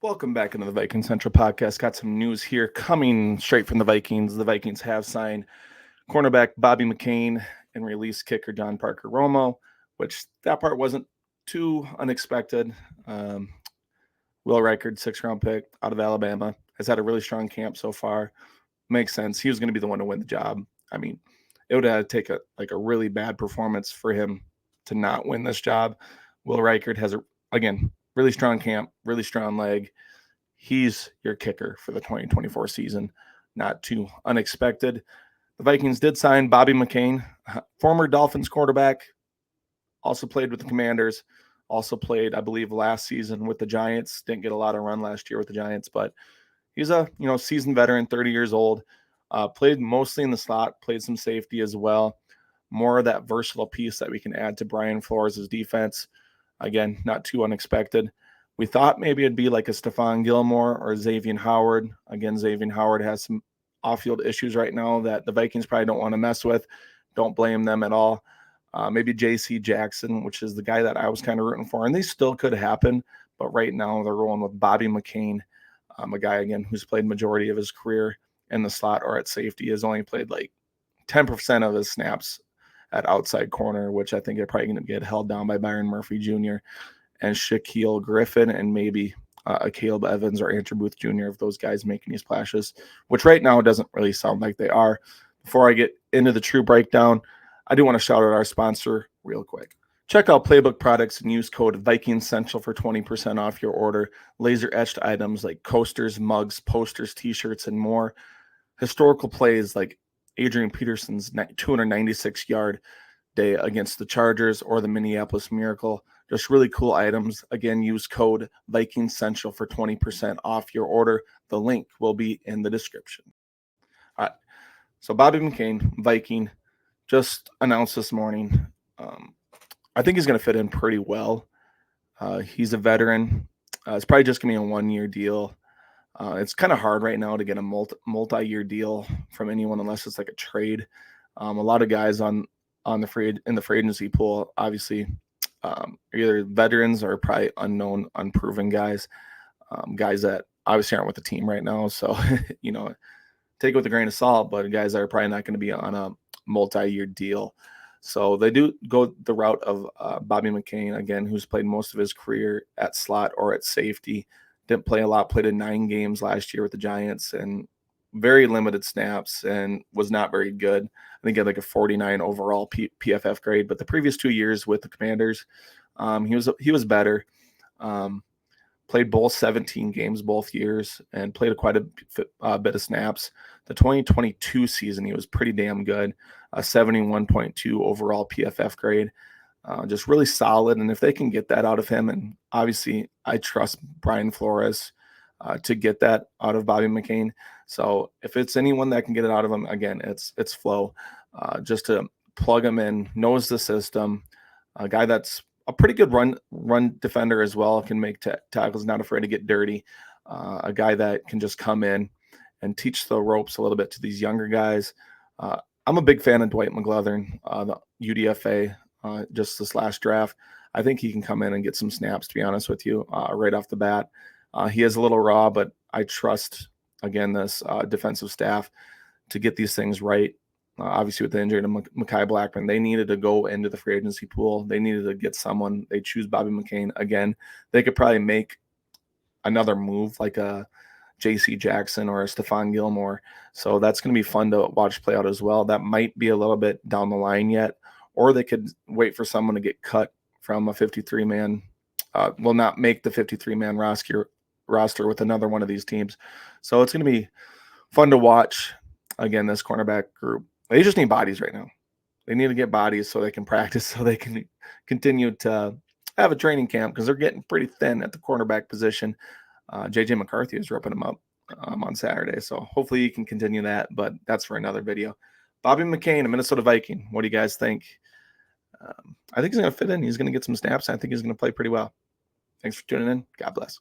Welcome back into the Viking Central podcast. Got some news here coming straight from the Vikings. The Vikings have signed cornerback Bobby McCain and released kicker John Parker Romo, which that part wasn't too unexpected. Um, Will Reichard, 6th-round pick out of Alabama, has had a really strong camp so far. Makes sense. He was going to be the one to win the job. I mean, it would have to take a really bad performance for him to not win this job. Will Reichard has again really strong camp, really strong leg. He's your kicker for the 2024 season. Not too unexpected. The Vikings did sign Bobby McCain, former Dolphins quarterback, also played with the Commanders, also played, I believe, last season with the Giants. Didn't get a lot of run last year with the Giants, but he's a seasoned veteran, 30 years old. Played mostly in the slot, played some safety as well. More of that versatile piece that we can add to Brian Flores' defense. Again, not too unexpected. We thought maybe it'd be like a Stephon Gilmore or Xavier Howard. Again, Xavier Howard has some off-field issues right now that the Vikings probably don't want to mess with. Don't blame them at all. Maybe J.C. Jackson, which is the guy that I was kind of rooting for, and they still could happen. But right now they're rolling with Bobby McCain, a guy, again, who's played majority of his career in the slot or at safety. Has only played like 10% of his snaps at outside corner, which I think they're probably going to get held down by Byron Murphy Jr. and Shaquille Griffin and maybe a Caleb Evans or Andrew Booth Jr. of those guys making these splashes, which right now doesn't really sound like they are. Before I get into the true breakdown, I do want to shout out our sponsor real quick. Check out Playbook Products and use code VikingCentral for 20% off your order. Laser-etched items like coasters, mugs, posters, T-shirts, and more. Historical plays like Adrian Peterson's 296-yard day against the Chargers or the Minneapolis Miracle. Just really cool items. Again, use code VikingCentral for 20% off your order. The link will be in the description. All right. So Bobby McCain, Viking, just announced this morning. I think he's going to fit in pretty well. He's a veteran. It's probably just going to be a one-year deal. It's kind of hard right now to get a multi-year deal from anyone unless it's like a trade. A lot of guys in the free agency pool, obviously, either veterans or probably unknown, unproven guys, guys that obviously aren't with the team right now. So, take it with a grain of salt, but guys that are probably not going to be on a multi-year deal. So they do go the route of Bobby McCain, again, who's played most of his career at slot or at safety. Didn't play a lot, played in 9 games last year with the Giants and very limited snaps and was not very good. I think he had like a 49 overall PFF grade, but the previous 2 years with the Commanders, he was better. Played both 17 games both years and played quite a bit of snaps. The 2022 season, he was pretty damn good, a 71.2 overall PFF grade. Just really solid. And if they can get that out of him, and obviously I trust Brian Flores to get that out of Bobby McCain. So if it's anyone that can get it out of him, again, it's Flo. Just to plug him in, knows the system, a guy that's a pretty good run defender as well, can make tackles, not afraid to get dirty. A guy that can just come in and teach the ropes a little bit to these younger guys. I'm a big fan of Dwight McGlothern, the UDFA, just this last draft. I think he can come in and get some snaps, to be honest with you, right off the bat. He is a little raw, but I trust, again, this defensive staff to get these things right. Obviously, with the injury to Mekhi Blackman, they needed to go into the free agency pool. They needed to get someone. They choose Bobby McCain. Again, they could probably make another move like a J.C. Jackson or a Stephon Gilmore. So that's going to be fun to watch play out as well. That might be a little bit down the line yet, or they could wait for someone to get cut from a 53-man, will not make the 53-man roster with another one of these teams. So it's going to be fun to watch. Again, this cornerback group, they just need bodies right now. They need to get bodies so they can practice, so they can continue to have a training camp, because they're getting pretty thin at the cornerback position. J.J. McCarthy is ripping them up on Saturday, so hopefully you can continue that, but that's for another video. Bobby McCain, a Minnesota Viking. What do you guys think? I think he's going to fit in. He's going to get some snaps. I think he's going to play pretty well. Thanks for tuning in. God bless.